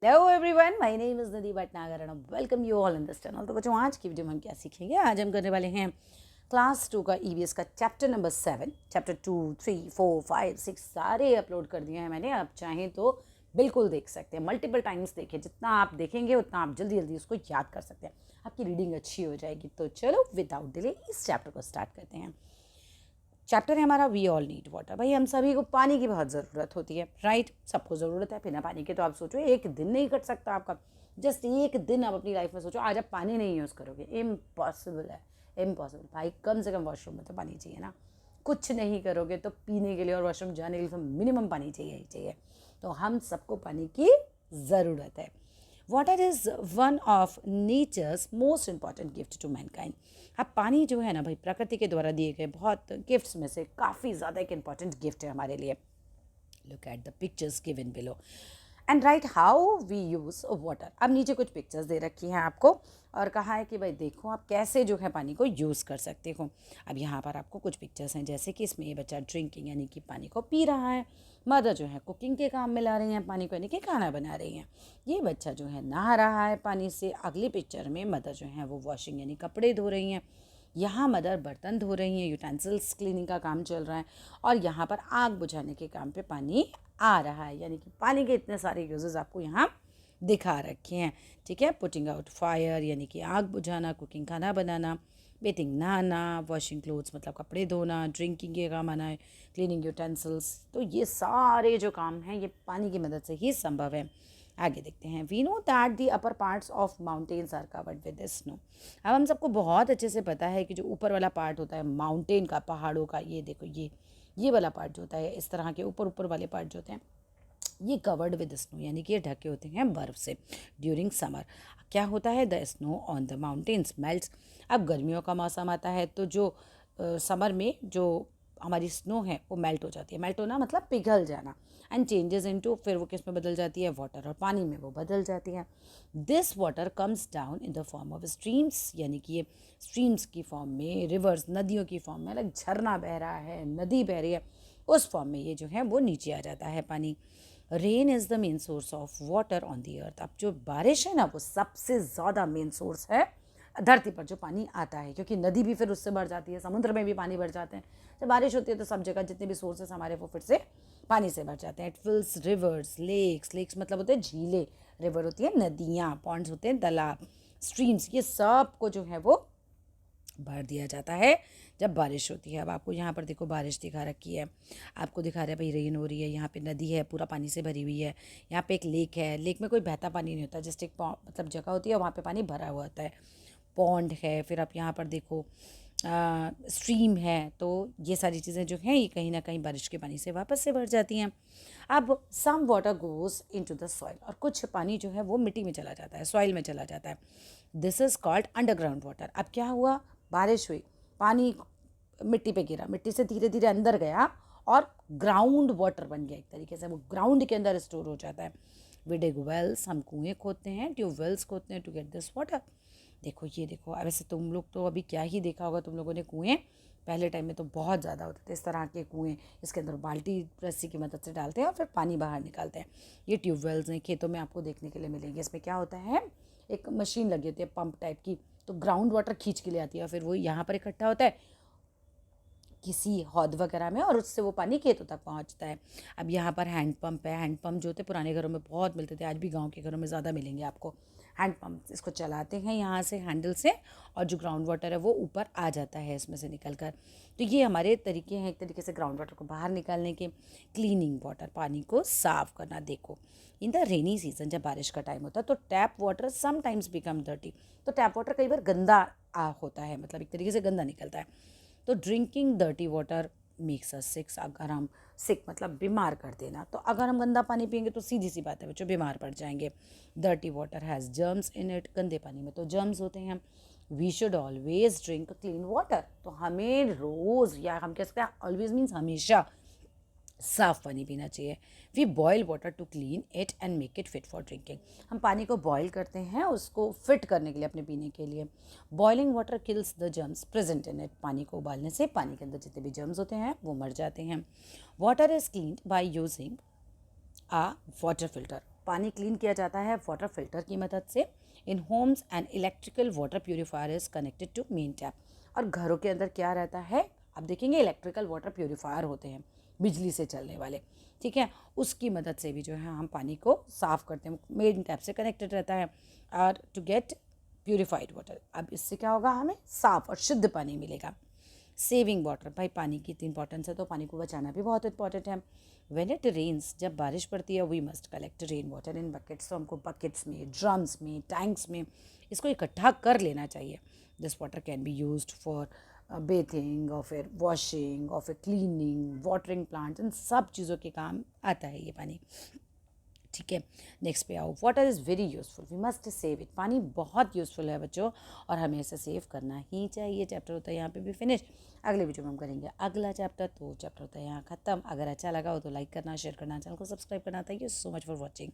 Hello everyone, my name is Nidhi Bhatnagar and welcome you all in this channel. तो बच्चों, आज की video में हम क्या सीखेंगे? आज हम करने वाले हैं क्लास 2 का ईवीएस का चैप्टर नंबर 7। चैप्टर 2, 3, 4, 5, 6 सारे अपलोड कर दिए हैं मैंने। आप चाहें तो बिल्कुल देख सकते हैं, मल्टीपल टाइम्स देखिए। जितना आप देखेंगे उतना आप जल्दी जल्दी उसको याद कर सकते हैं, आपकी रीडिंग अच्छी हो जाएगी। तो चलो विदाउट डिले इस चैप्टर को स्टार्ट करते हैं। चैप्टर है हमारा वी ऑल नीड वाटर। भाई, हम सभी को पानी की बहुत ज़रूरत होती है, राइट? सबको ज़रूरत है। बिना पानी के तो आप सोचो एक दिन नहीं कट सकता आपका। जस्ट एक दिन आप अपनी लाइफ में सोचो, आज आप पानी नहीं यूज़ करोगे, इम्पॉसिबल है, इम्पॉसिबल। भाई, कम से कम वॉशरूम में तो पानी चाहिए ना। कुछ नहीं करोगे तो पीने के लिए और वॉशरूम जाने के लिए तो मिनिमम पानी चाहिए ही चाहिए। तो हम सबको पानी की ज़रूरत है। Water is one of nature's most important gift to mankind. अब पानी जो है ना भाई, प्रकृति के द्वारा दिए गए बहुत गिफ्ट्स में से काफ़ी ज़्यादा एक इम्पॉर्टेंट गिफ्ट है हमारे लिए। Look at the pictures given below and right how we use water. अब नीचे कुछ पिक्चर्स दे रखी हैं आपको और कहा है कि भाई देखो आप कैसे जो है पानी को यूज़ कर सकते हो। अब यहाँ पर आपको कुछ पिक्चर्स हैं, जैसे कि इसमें ये बच्चा ड्रिंकिंग यानी कि पानी को पी रहा है। मदर जो है कुकिंग के काम में ला रही हैं पानी को, यानी कि खाना बना रही हैं। ये बच्चा जो है नहा रहा है पानी से। अगली पिक्चर में मदर जो है वो वॉशिंग यानी कपड़े धो रही हैं। यहाँ मदर बर्तन धो रही हैं, यूटेंसिल्स क्लीनिंग का काम चल रहा है। और यहाँ पर आग बुझाने के काम पे पानी आ रहा है, यानी कि पानी के इतने सारे यूजेस आपको यहाँ दिखा रखे हैं। ठीक है, पुटिंग आउट फायर यानी कि आग बुझाना, कुकिंग खाना बनाना, बेथिंग नहाना, वॉशिंग क्लोथ्स मतलब कपड़े धोना, ड्रिंकिंग के काम आना है, क्लीनिंग यूटेंसिल्स। तो ये सारे जो काम हैं ये पानी की मदद से ही संभव है। आगे देखते हैं। We know that the upper parts of mountains are covered with snow. अब हम सबको बहुत अच्छे से पता है कि जो ऊपर वाला पार्ट होता है माउंटेन का, पहाड़ों का, ये देखो ये वाला पार्ट जो होता है, इस तरह के ऊपर ऊपर वाले पार्ट जो होते हैं ये कवर्ड विद स्नो, यानी कि ये ढके होते हैं बर्फ़ से। ड्यूरिंग समर क्या होता है? The snow on the mountains melts. अब गर्मियों का मौसम आता है तो जो समर में जो हमारी स्नो है वो मेल्ट हो जाती है। मेल्ट होना मतलब पिघल जाना। एंड चेंजेस इनटू, फिर वो किस में बदल जाती है? वाटर, और पानी में वो बदल जाती है। This water comes down in the form of streams, यानी कि ये स्ट्रीम्स की फॉर्म में, रिवर्स नदियों की फॉर्म में, अलग झरना बह रहा है, नदी बह रही है, उस फॉर्म में ये जो है वो नीचे आ जाता है पानी। Rain is the main source of water on the earth. अब जो बारिश है ना वो सबसे ज़्यादा मेन सोर्स है धरती पर जो पानी आता है, क्योंकि नदी भी फिर उससे भर जाती है, समुद्र में भी पानी भर जाते हैं। जब बारिश होती है तो सब जगह जितने भी सोर्सेस हमारे वो फिर से पानी से भर जाते हैं। इट फिल्स रिवर्स, लेक्स, लेक्स मतलब होते हैं झीलें, रिवर होती है नदियाँ, पॉन्ड्स होते हैं तालाब, स्ट्रीम्स, ये सब को जो है वो भर दिया जाता है जब बारिश होती है। अब आपको यहाँ पर देखो बारिश दिखा रखी है, आपको दिखा रहा है भाई रेन हो रही है, यहाँ पे नदी है पूरा पानी से भरी हुई है, यहाँ पे एक लेक है, लेक में कोई बहता पानी नहीं होता, जस्ट एक मतलब जगह होती है वहाँ पे पानी भरा हुआ होता है, पॉन्ड है। फिर आप यहाँ पर देखो स्ट्रीम है। तो ये सारी चीज़ें जो हैं ये कहीं ना कहीं बारिश के पानी से वापस से भर जाती हैं। अब some water goes into the soil, और कुछ पानी जो है वो मिट्टी में चला जाता है, सॉइल में चला जाता है। This is called underground water. अब क्या हुआ? बारिश हुई, पानी मिट्टी पे गिरा, मिट्टी से धीरे धीरे अंदर गया और ग्राउंड वाटर बन गया। एक तरीके से वो ग्राउंड के अंदर स्टोर हो जाता है। वी डिग वेल्स, हम कुएँ खोदते हैं, ट्यूबवेल्स खोदते हैं टू गेट दिस वाटर। देखो ये देखो, वैसे तुम लोग तो अभी क्या ही देखा होगा तुम लोगों ने कुएँ, पहले टाइम में तो बहुत ज़्यादा होते थे इस तरह के कुएँ। इसके अंदर बाल्टी रस्सी की मदद से डालते हैं और फिर पानी बाहर निकालते हैं। ये ट्यूबवेल्स हैं, खेतों में आपको देखने के लिए मिलेंगे। इसमें क्या होता है, एक मशीन लगी होती है पंप टाइप की, तो ग्राउंड वाटर खींच के ले आती है, फिर वो यहाँ पर इकट्ठा होता है किसी हौद वगैरह में और उससे वो पानी खेतों तक पहुंचता है। अब यहाँ पर हैंड पंप है। हैंड पंप जो होते पुराने घरों में बहुत मिलते थे, आज भी गांव के घरों में ज़्यादा मिलेंगे आपको हैंड पंप। इसको चलाते हैं यहाँ से हैंडल से, और जो ग्राउंड वाटर है वो ऊपर आ जाता है इसमें से निकल कर। तो ये हमारे तरीके हैं एक तरीके से ग्राउंड वाटर को बाहर निकालने के। क्लीनिंग वाटर, पानी को साफ करना। देखो इन द रेनी सीजन, जब बारिश का टाइम होता है तो tap water sometimes become dirty. तो टैप वाटर कई बार गंदा होता है, मतलब एक तरीके से गंदा निकलता है। तो drinking dirty water makes us sick. अगर हम सिक मतलब बीमार कर देना, तो अगर हम गंदा पानी पियेंगे तो सीधी सी बात है बच्चों, बीमार पड़ जाएंगे। Dirty water has germs in it. गंदे पानी में तो जर्म्स होते हैं। We should always drink clean water. तो हमें रोज़, या हम कह सकते हैं ऑलवेज मीन्स हमेशा, साफ़ पानी पीना चाहिए। We boil water to clean it and make it fit for drinking. हम पानी को बॉयल करते हैं उसको फिट करने के लिए, अपने पीने के लिए। Boiling water kills the germs present in it. पानी को उबालने से पानी के अंदर जितने भी जर्म्स होते हैं वो मर जाते हैं। Water is cleaned by using a water filter. पानी क्लीन किया जाता है वाटर फिल्टर की मदद से। In homes and electrical water purifier is connected to main tap. और घरों के अंदर क्या रहता है, आप देखेंगे इलेक्ट्रिकल वाटर प्योरीफायर होते हैं, बिजली से चलने वाले, ठीक है, उसकी मदद से भी जो है हम पानी को साफ़ करते हैं, मेन टैप से कनेक्टेड रहता है। और टू गेट प्योरीफाइड वाटर, अब इससे क्या होगा, हमें साफ़ और शुद्ध पानी मिलेगा। सेविंग वाटर, भाई पानी की इतनी इंपॉर्टेंस है तो पानी को बचाना भी बहुत इंपॉर्टेंट है। व्हेन इट रेन्स, जब बारिश पड़ती है, we must collect rain water in buckets, तो हमको बकेट्स में, ड्रम्स में, टैंक्स में इसको इकट्ठा कर लेना चाहिए। This water can be used for bathing और फिर वॉशिंग और फिर क्लीनिंग, वाटरिंग प्लांट्स, इन सब चीज़ों के काम आता है ये पानी, ठीक है। नेक्स्ट पे आओ, water is very useful, we must save it. पानी बहुत यूज़फुल है बच्चों, और हमें इसे सेव करना ही चाहिए। चैप्टर होता है यहाँ पे भी फिनिश। अगले वीडियो में हम करेंगे अगला चैप्टर, तो चैप्टर होता है यहाँ ख़त्म। अगर अच्छा लगा हो तो लाइक करना, शेयर करना, चैनल को सब्सक्राइब करना। Thank you so much for watching.